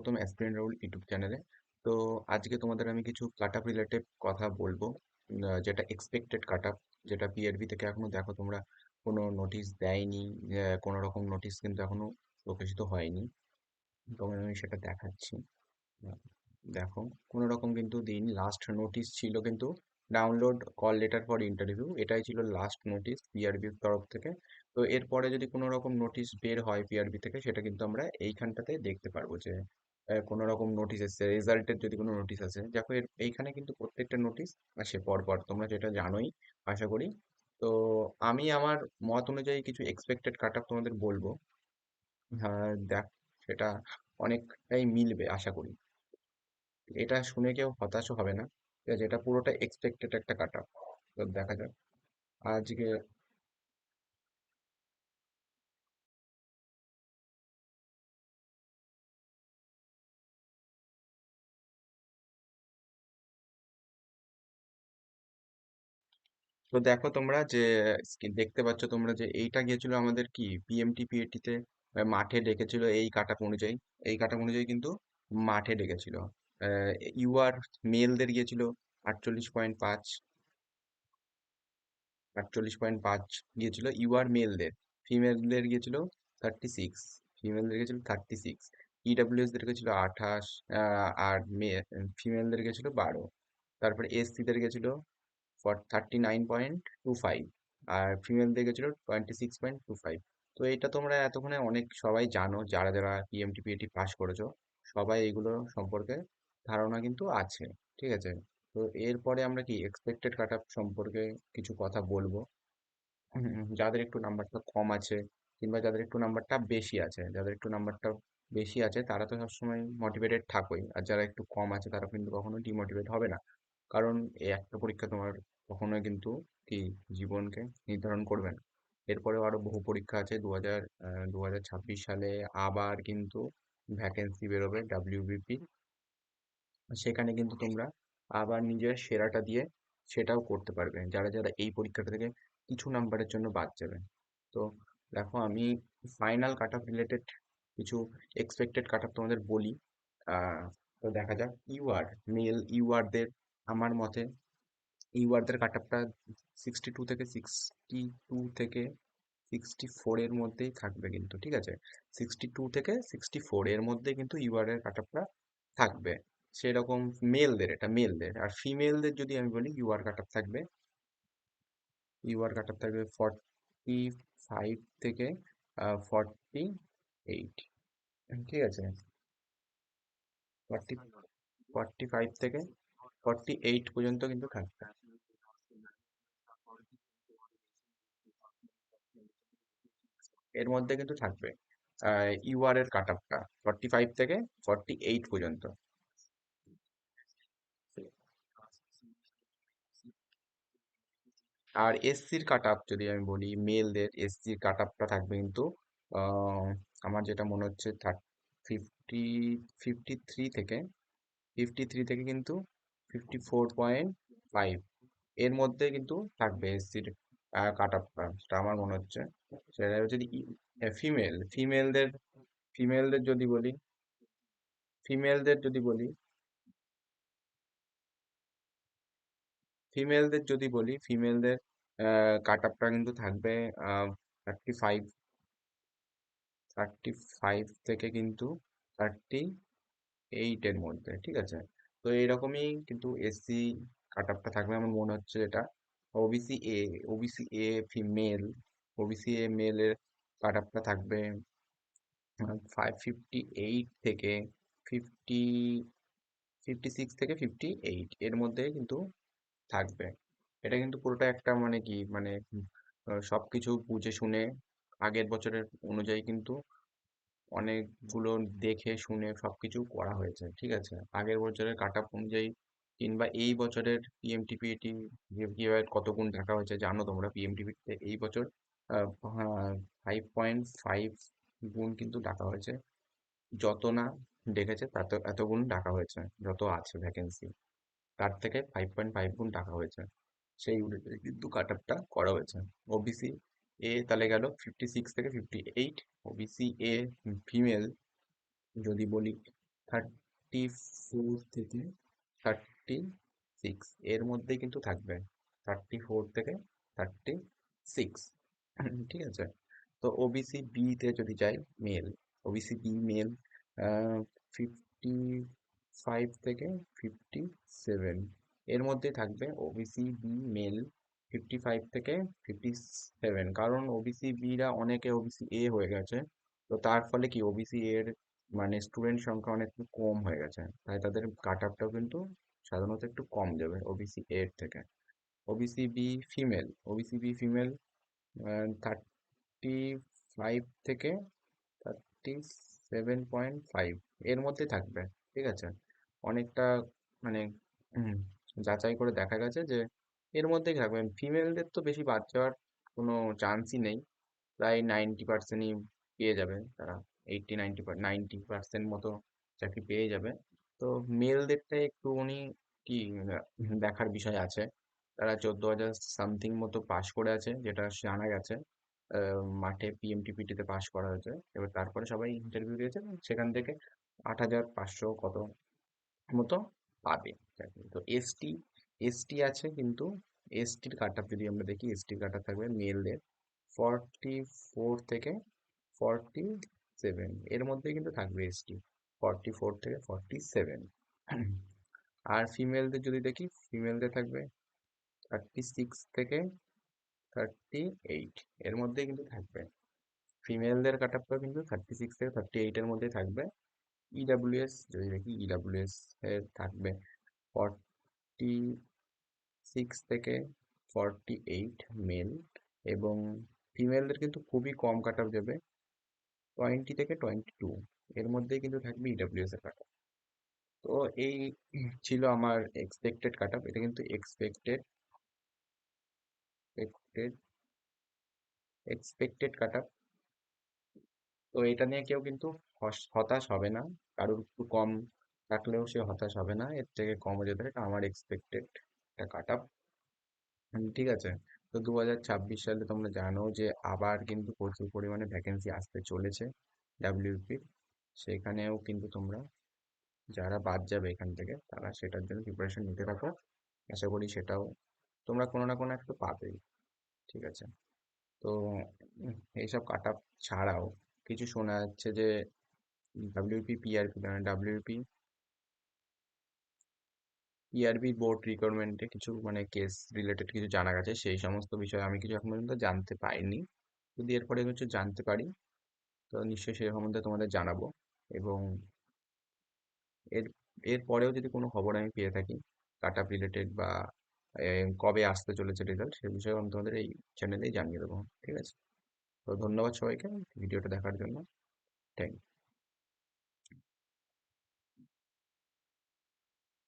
প্রথম aspirant Rahul YouTube চ্যানেলে। তো আজকে তোমাদের আমি কিছু কাট আপ রিলেটেড কথা বলবো, যেটা এক্সপেক্টেড কাট আপ, যেটা পিআরবি থেকে এখনো দেখো তোমরা কোনো নোটিশ দেয়নি। কোনো রকম নোটিশ কিন্তু এখনো প্রকাশিত হয়নি। তোমাদের আমি সেটা দেখাচ্ছি। আহ, দেখো, কোনো রকম কিন্তু দিন লাস্ট নোটিশ ছিল কিন্তু download call letter for interview, এটাই ছিল লাস্ট নোটিশ পিআরবির তরফ থেকে। তো এরপরে যদি কোনো রকম নোটিশ বের হয় পিআরবি থেকে, সেটা কিন্তু আমরা এইখানটাতে দেখতে পারবো যে কোনো রকম নোটিশ এসেছে, রেজাল্টের যদি কোনো নোটিশ আসে। দেখো এইখানে কিন্তু প্রত্যেকটা নোটিশ আসে পরপর, তোমরা যেটা জানোই আশা করি। তো আমি আমার মত অনুযায়ী কিছু এক্সপেক্টেড কাট আপ তোমাদের বলবো। দেখ, সেটা অনেকটাই মিলবে আশা করি। এটা শুনে কেউ হতাশও হবে না। ঠিক আছে, এটা পুরোটা এক্সপেক্টেড একটা কাট আপ। তো দেখা যাক আজকে। তো দেখো তোমরা যে দেখতে পাচ্ছ তোমরা যে এইটা গিয়েছিল আমাদের কি পিএমটি পিএটি তে, মাঠে ডেকেছিল এই কাট আপ অনুযায়ী। এই কাট আপ অনুযায়ী কিন্তু মাঠে ডেকেছিল। ইউআর মেলদের গিয়েছিল 48.5, 48.5 গিয়েছিল ইউআর মেলদের। ফিমেলদের গিয়েছিল 36, ফিমেলদের গেছিল 36। ইডাব্লিউএস দের গেছিল 28, আর ফিমেলদের গেছিল 12। তারপরে এসসিদের গেছিল 39.25, আর ফিমেলদের গেছিল 26.25। তো এটা তোমরা এতক্ষণে অনেক সবাই জানো, যারা যারা পিএমটি পিএটি পাস করেছো, সবাই এগুলো সম্পর্কে ধারণা কিন্তু আছে। ঠিক আছে, তো এরপরে আমরা কি এক্সপেক্টেড কাট আপ সম্পর্কে কিছু কথা বলবো। যাদের একটু নাম্বারটা কম আছে, কিংবা যাদের একটু নাম্বারটা বেশি আছে, যাদের একটু নাম্বারটা বেশি আছে তারা তো সবসময় মোটিভেটেড থাকোই, আর যারা একটু কম আছে তারা কিন্তু কখনো ডিমোটিভেট হবে না। কারণ এই একটা পরীক্ষা তোমার কখনোই কিন্তু কি জীবনকে নির্ধারণ করবে না। এরপরেও আরো বহু পরীক্ষা আছে। 2026 সালে আবার কিন্তু ভ্যাকেন্সি বেরোবে ডাব্লিউবিপি। সেখানে কিন্তু তোমরা আবার নিজের সেরাটা দিয়ে সেটাও করতে পারবে, যারা যারা এই পরীক্ষাটা থেকে কিছু নাম্বারের জন্য বাদ যাবে। তো দেখো, আমি ফাইনাল কাট অফ রিলেটেড কিছু এক্সপেক্টেড কাট অফ তোমাদের বলি। আহ, তো দেখা যাক ইউআর মেল ইউআরদের, আমার মতে ইউআরদের কাট অফটা 62 এর মধ্যেই থাকবে কিন্তু। ঠিক আছে, 62 থেকে 64 এর মধ্যে কিন্তু ইউআর এর কাট অফটা থাকবে। সেরকম মেলদের, এটা মেলদের। আর ফিমেলদের যদি আমি বলি, ইউআর কাট অফ থাকবে 45 থেকে 48। ঠিক আছে, 45 থেকে 48 পর্যন্ত কিন্তু থাকবে। এর মধ্যে কিন্তু থাকবে ইউআর এর কাট অফটা 45 থেকে 48 পর্যন্ত। আর এসসির কাট আপ যদি আমি বলি, মেলদের এসসির কাট আপটা থাকবে কিন্তু আহ, আমার যেটা মনে হচ্ছে 50, 53 থেকে কিন্তু 54.5 এর মধ্যে কিন্তু থাকবে এসসির কাট আপটা, সেটা আমার মনে হচ্ছে। সেটা যদি ফিমেলদের যদি বলি, ফিমেলদের যদি বলি ফিমেলদের কাট আপটা কিন্তু থাকবে 35, 35 থেকে 38 এর মধ্যে। ঠিক আছে, তো এইরকমই কিন্তু এসসি কাট আপটা থাকবে আমার মনে হচ্ছে। এটা OBC A OBC A female OBC A মেলের কাট আপটা থাকবে 58 থেকে 50, 56 থেকে 58 এর মধ্যে কিন্তু থাকবে। এটা কিন্তু পুরোটা একটা মানে কি মানে সবকিছু বুঝে শুনে আগের বছরের অনুযায়ী কিন্তু অনেকগুলো দেখে শুনে সবকিছু করা হয়েছে। ঠিক আছে, আগের বছরের কাট আপ অনুযায়ী কিংবা এই বছরের পিএমটিপিটি কিভাবে কত গুণ ঢাকা হয়েছে জানো তোমরা। পিএমটিপিতে এই বছর 5.5 গুণ কিন্তু ডাকা হয়েছে। যত না ডেকেছে তত এত গুণ ডাকা হয়েছে, যত আছে ভ্যাকেন্সি তার থেকে 5.5 গুণ টাকা হয়েছে। সেই অনুযায়ী কিন্তু কাট আপটা করা হয়েছে। ওবিসি এ তাহলে গেল 56 থেকে 58। ওবিসি এ ফিমেল যদি বলি 34 থেকে 36 এর মধ্যে কিন্তু থাকবে। 34 থেকে 36, ঠিক আছে। তো ওবিসি বি তে যদি যাই, মেল, ওবিসি বি মেল 55 থেকে 57 এর মধ্যে থাকবে ওবিসি বি মেল। 55 থেকে 57, কারণ ওবিসি বিরা অনেকে ওবিসি এ হয়ে গেছে। তো তার ফলে কি ওবিসি এর মানে স্টুডেন্ট সংখ্যা অনেক কম হয়ে গেছে, তাই তাদের কাট আপটাও কিন্তু সাধারণত একটু কম যাবে ওবিসি এর থেকে। OBC B female, OBC B female 35 থেকে 37.5 এর মধ্যে থাকবে, ঠিক আছে। অনেকটা মানে উম, যাচাই করে দেখা গেছে যে এর মধ্যেই থাকবে। ফিমেলদের তো বেশি বাদ যাওয়ার কোনো চান্সই নেই, প্রায় 90%ই পেয়ে যাবে তারা। 80-90% মতো চাকরি পেয়ে যাবে। তো মেলদেরটাই একটুখানি কি দেখার বিষয় আছে। তারা 14,000 সামথিং মতো পাশ করে আছে, যেটা জানা গেছে। মাঠে পিএমটিপিটি তে পাশ করা হয়েছে, এবার তারপরে সবাই ইন্টারভিউ দিয়েছে এবং সেখান থেকে 8,500 কত মতো পাবে চাকরি। তো এসটি, এসটি আছে কিন্তু এসটির কাট আপ যদি আমরা দেখি, এসটির কাট আপ থাকবে মেলদের 44 থেকে 47 এর মধ্যে কিন্তু থাকবে এসটি, 44 থেকে 47। আর ফিমেলদের যদি দেখি, ফিমেলদের থাকবে 36 থেকে 38 এর মধ্যে কিন্তু থাকবে। ফিমেলদের কাট আপটা কিন্তু 36 থেকে 38 এর মধ্যে থাকবে। ইডাব্লিউএস যদি দেখি, ইডাব্লিউএস এর থাকবে 46 থেকে 48 মেল, এবং ফিমেলদের কিন্তু খুবই কম কাট আপ যাবে, 20 থেকে 22 এর মধ্যেই কিন্তু থাকবে ইডাব্লিউএস এর কাট আপ। তো এই ছিল আমার এক্সপেক্টেড কাট আপ। এটা কিন্তু expected expected expected cut up. তো এটা নিয়ে কেউ কিন্তু হতাশ হবে না। কারোর একটু কম থাকলেও সে হতাশ হবে না, এর থেকে কমও যেতে পারে। এটা আমার এক্সপেক্টেড একটা কাট আপ, ঠিক আছে। তো 2026 সালে তোমরা জানো যে আবার কিন্তু প্রচুর পরিমাণে ভ্যাকেন্সি আসতে চলেছে ডাব্লিউপি। সেখানেও কিন্তু তোমরা যারা বাদ যাবে এখান থেকে, তারা সেটার জন্য প্রিপারেশন নিতে থাকো। আশা করি সেটাও তোমরা কোনো না কোনো একটা পাবেই, ঠিক আছে। তো এইসব কাট আপ ছাড়াও কিছু শোনা যাচ্ছে যে ডাব্লিউপি পিআরপি, মানে ডাব্লিউপি পিআরবি বোর্ড রিকোয়ারমেন্টে কিছু মানে কেস রিলেটেড কিছু জানা গেছে। সেই সমস্ত বিষয়ে আমি কিছু এখন পর্যন্ত জানতে পাইনি। যদি এরপরে কিছু জানতে পারি তো নিশ্চয়ই সে সম্বন্ধে তোমাদের জানাবো। এবং এর এর পরেও যদি কোনো খবর আমি পেয়ে থাকি কাট আপ রিলেটেড বা কবে আসতে চলেছে রেজাল্ট, সে বিষয়ে আমি তোমাদের এই চ্যানেলেই জানিয়ে দেবো, ঠিক আছে। তো ধন্যবাদ সবাইকে ভিডিওটা দেখার জন্য। থ্যাংক